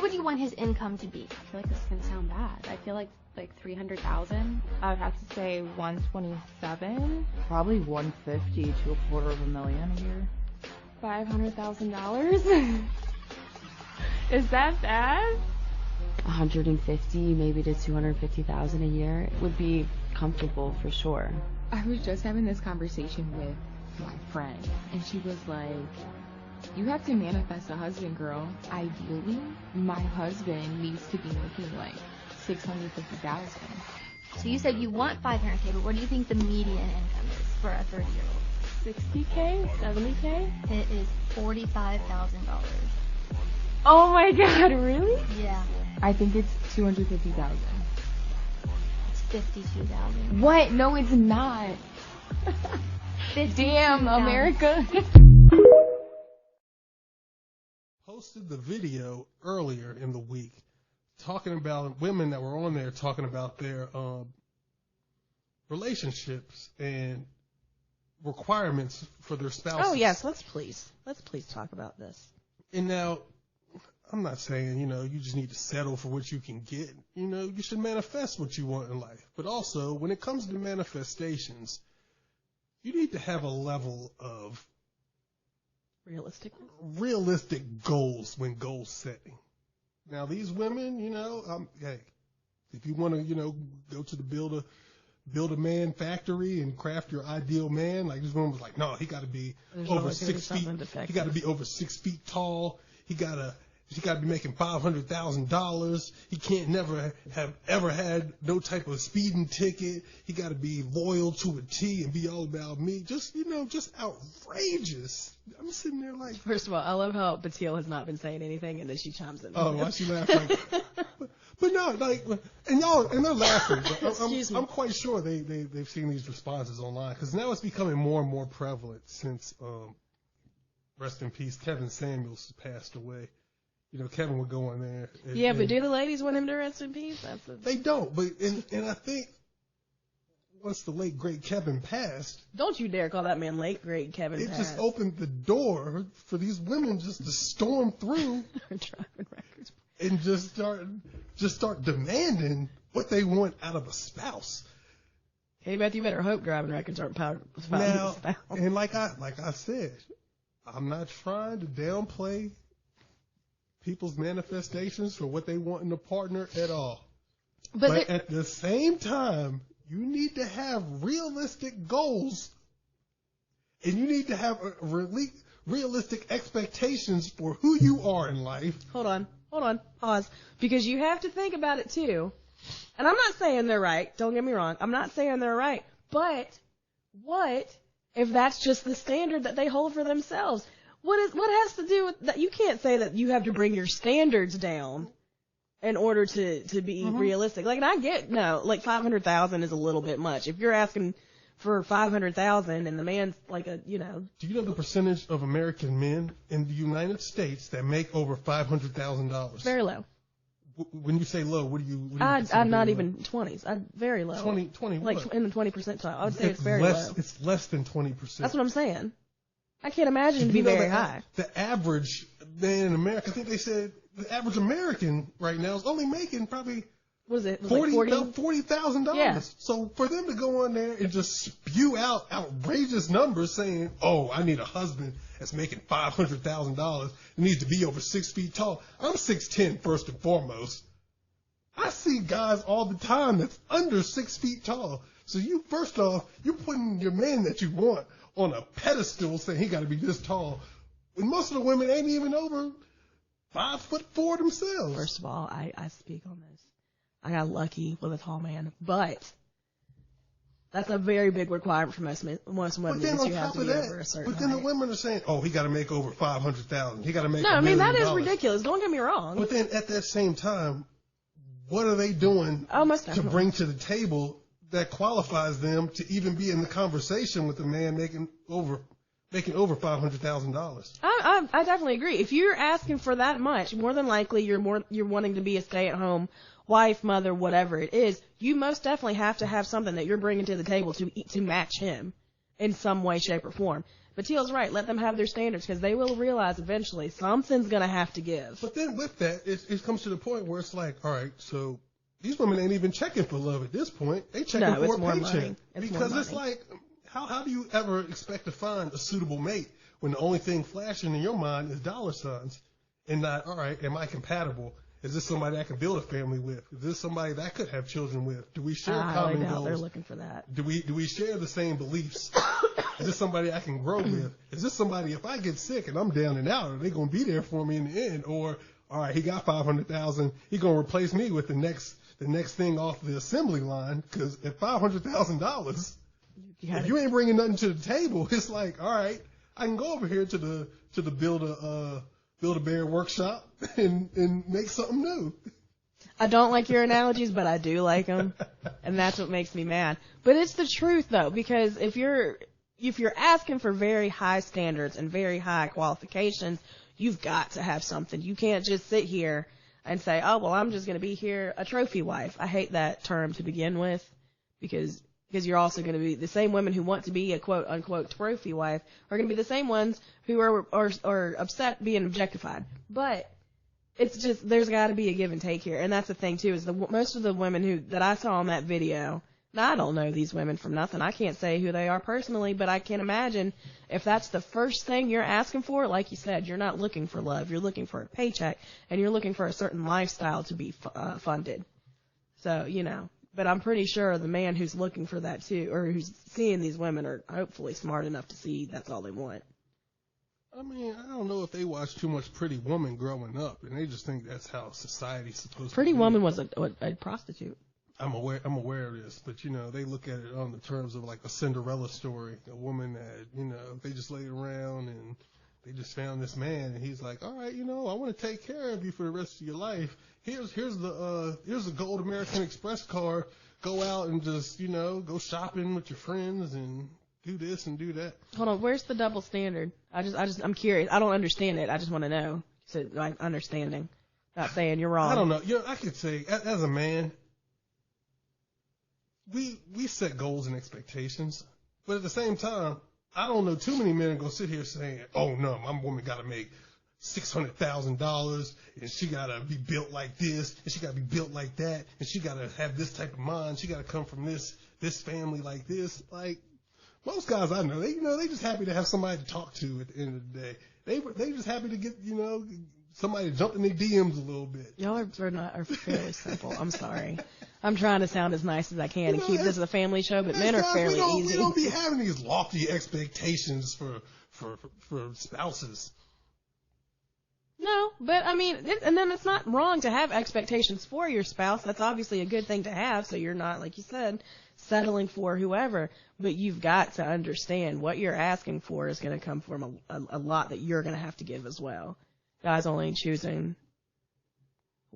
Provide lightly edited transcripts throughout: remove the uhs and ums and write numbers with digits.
What would you want his income to be? I feel like this is gonna sound bad. I feel like 300,000. I would have to say 127. Probably 150 to $250,000 a year. $500,000. Is that bad? 150, maybe to 250,000 a year would be comfortable for sure. I was just having this conversation with my friend, and she was like, you have to manifest a husband, girl. Ideally, my husband needs to be making like 650,000. So you said you want 500K, but what do you think the median income is for a 30-year-old? 60K? 70K? It is $45,000. Oh my god, really? Yeah. I think it's 250,000. It's 52,000. What? No, it's not. Damn, America. Posted the video earlier in the week talking about women that were on there talking about their relationships and requirements for their spouses. Oh yes, let's please talk about this. And now, I'm not saying, you just need to settle for what you can get. You should manifest what you want in life. But also, when it comes to manifestations, you need to have a level of realistic goals when goal setting. Now, these women, hey, if you want to, go to the build a man factory and craft your ideal man, like this woman was like, no, he got to be over 6 feet. He got to be over 6 feet tall. He got to be making $500,000. He can't never have ever had no type of speeding ticket. He got to be loyal to a T and be all about me. Just outrageous. I'm sitting there like. First of all, I love how Batil has not been saying anything, and then she chimes in. Oh, why she laughing? But no, and they're laughing. But I'm quite sure they've seen these responses online because now it's becoming more and more prevalent since rest in peace, Kevin Samuels passed away. Kevin would go in there. But do the ladies want him to rest in peace? They don't. But and I think once the late great Kevin passed, don't you dare call that man late great Kevin. It just opened the door for these women just to storm through and just start demanding what they want out of a spouse. Hey Beth, you better hope driving records aren't powered now. And like I said, I'm not trying to downplay people's manifestations for what they want in a partner at all. But at the same time, you need to have realistic goals and you need to have realistic expectations for who you are in life. Hold on, pause. Because you have to think about it too. And I'm not saying they're right. Don't get me wrong. I'm not saying they're right. But what if that's just the standard that they hold for themselves? What has to do with that? You can't say that you have to bring your standards down in order to be realistic. Like, and I get, like 500,000 is a little bit much. If you're asking for 500,000 and the man's like Do you know the percentage of American men in the United States that make over $500,000? Very low. When you say low, what do you I'm not even 20s. I'm very low. 20 like what? In the 20 percentile. I would say it's very low. It's less than 20%. That's what I'm saying. I can't imagine it to be very high. The average man in America, I think they said the average American right now is only making probably $40,000. Yeah. So for them to go on there and just spew out outrageous numbers saying, oh, I need a husband that's making $500,000. It needs to be over 6 feet tall. I'm 6'10", first and foremost. I see guys all the time that's under 6 feet tall. So first off, you're putting your man that you want on a pedestal saying he got to be this tall. When most of the women ain't even over 5'4" themselves. First of all, I speak on this. I got lucky with a tall man, but that's a very big requirement for most women. That you have to be over a certain height. The women are saying, oh, he got to make over 500,000. He got to make $1 million. That is ridiculous. Don't get me wrong. But then at that same time, what are they doing to bring to the table that qualifies them to even be in the conversation with a man making over $500,000? I definitely agree. If you're asking for that much, more than likely you're wanting to be a stay-at-home wife, mother, whatever it is. You most definitely have to have something that you're bringing to the table to match him in some way, shape, or form. But Teal's right. Let them have their standards because they will realize eventually something's going to have to give. But then with that, it comes to the point where it's like, all right, so these women ain't even checking for love at this point. They checking for a paycheck. Because it's like, how do you ever expect to find a suitable mate when the only thing flashing in your mind is dollar signs and not, all right, am I compatible? Is this somebody I can build a family with? Is this somebody that I could have children with? Do we share common goals? They're looking for that. Do we share the same beliefs? Is this somebody I can grow with? Is this somebody, if I get sick and I'm down and out, are they going to be there for me in the end? Or, all right, he got $500,000, he going to replace me with the next thing off the assembly line? Because at $500,000, if you ain't bringing nothing to the table, it's like, all right, I can go over here to the Build-A-Bear workshop and make something new. I don't like your analogies, but I do like them, and that's what makes me mad. But it's the truth, though, because if you're asking for very high standards and very high qualifications, you've got to have something. You can't just sit here and say, oh, well, I'm just going to be here a trophy wife. I hate that term to begin with because you're also going to be the same women who want to be a quote-unquote trophy wife are going to be the same ones who are upset being objectified. But it's just there's got to be a give and take here. And that's the thing, too, is most of the women that I saw in that video, now I don't know these women from nothing. I can't say who they are personally, but I can imagine if that's the first thing you're asking for, like you said, you're not looking for love. You're looking for a paycheck, and you're looking for a certain lifestyle to be funded. So, But I'm pretty sure the man who's looking for that too, or who's seeing these women, are hopefully smart enough to see that's all they want. I mean, I don't know if they watch too much Pretty Woman growing up, and they just think that's how society's supposed to be. Pretty Woman was a prostitute. I'm aware of this, but they look at it on the terms of like a Cinderella story, a woman that they just laid around and they just found this man, and he's like, all right, I want to take care of you for the rest of your life. Here's the Gold American Express card. Go out and just go shopping with your friends and do this and do that. Hold on, where's the double standard? I'm curious. I don't understand it. I just want to know. So like understanding, not saying you're wrong. I don't know. I could say as a man, we set goals and expectations, but at the same time, I don't know too many men are gonna sit here saying, oh no, my woman got to make $600,000 and she got to be built like this and she got to be built like that and she got to have this type of mind. She got to come from this family like this. Like most guys I know, they just happy to have somebody to talk to at the end of the day. They just happy to get, somebody to jump in their DMs a little bit. Y'all are fairly simple. I'm sorry. I'm trying to sound as nice as I can and keep this as a family show, but men are fairly easy. We don't be having these lofty expectations for spouses. No, but I mean, and then it's not wrong to have expectations for your spouse. That's obviously a good thing to have, so you're not, like you said, settling for whoever. But you've got to understand what you're asking for is going to come from a lot that you're going to have to give as well. Guys only choosing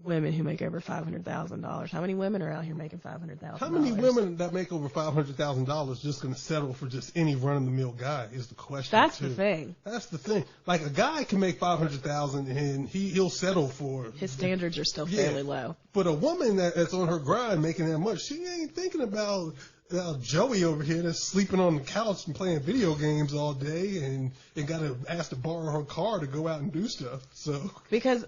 women who make over $500,000. How many women are out here making $500,000? How many women that make over $500,000 just going to settle for just any run-of-the-mill guy is the question. That's the thing. That's the thing. Like a guy can make $500,000 and he'll settle for his standards are still fairly low. But a woman that's on her grind making that much, she ain't thinking about Joey over here that's sleeping on the couch and playing video games all day and got to ask to borrow her car to go out and do stuff. So because.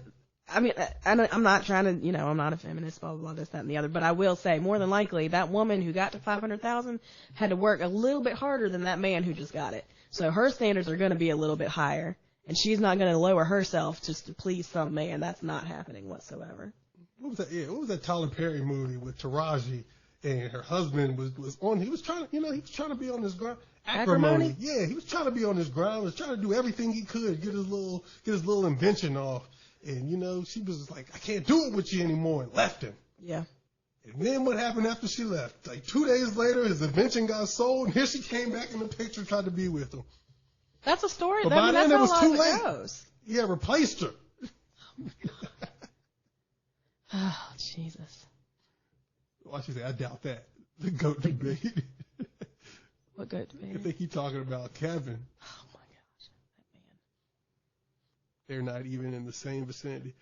I mean, I'm not trying to, I'm not a feminist, blah, blah, blah, this, that, and the other, but I will say, more than likely, that woman who got to $500,000 had to work a little bit harder than that man who just got it. So her standards are going to be a little bit higher, and she's not going to lower herself just to please some man. That's not happening whatsoever. What was that? Yeah, what was that Tyler Perry movie with Taraji and her husband was on? He was trying to, he was trying to be on this grind. Acrimony. Yeah, he was trying to be on this grind. Was trying to do everything he could, get his little invention off. And, she was like, I can't do it with you anymore, and left him. Yeah. And then what happened after she left? Like 2 days later, his invention got sold, and here she came back in the picture, tried to be with him. That's a story. But by then, it was too late. Goes. He had replaced her. Oh, Jesus. Why she say, I doubt that. The goat debate. What goat debate? I think he's talking about Kevin. Oh, my gosh. That man. They're not even in the same vicinity.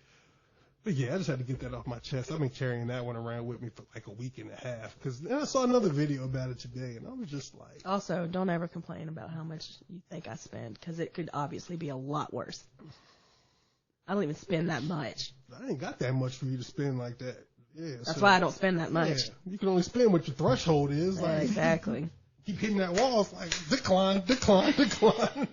But yeah, I just had to get that off my chest. I've been carrying that one around with me for like a week and a half. Because I saw another video about it today, and I was just like... Also, don't ever complain about how much you think I spend, because it could obviously be a lot worse. I don't even spend that much. I ain't got that much for you to spend like that. Yeah, That's why I don't spend that much. Yeah, you can only spend what your threshold is. Like, exactly. Keep hitting that wall. It's like, decline, decline, decline.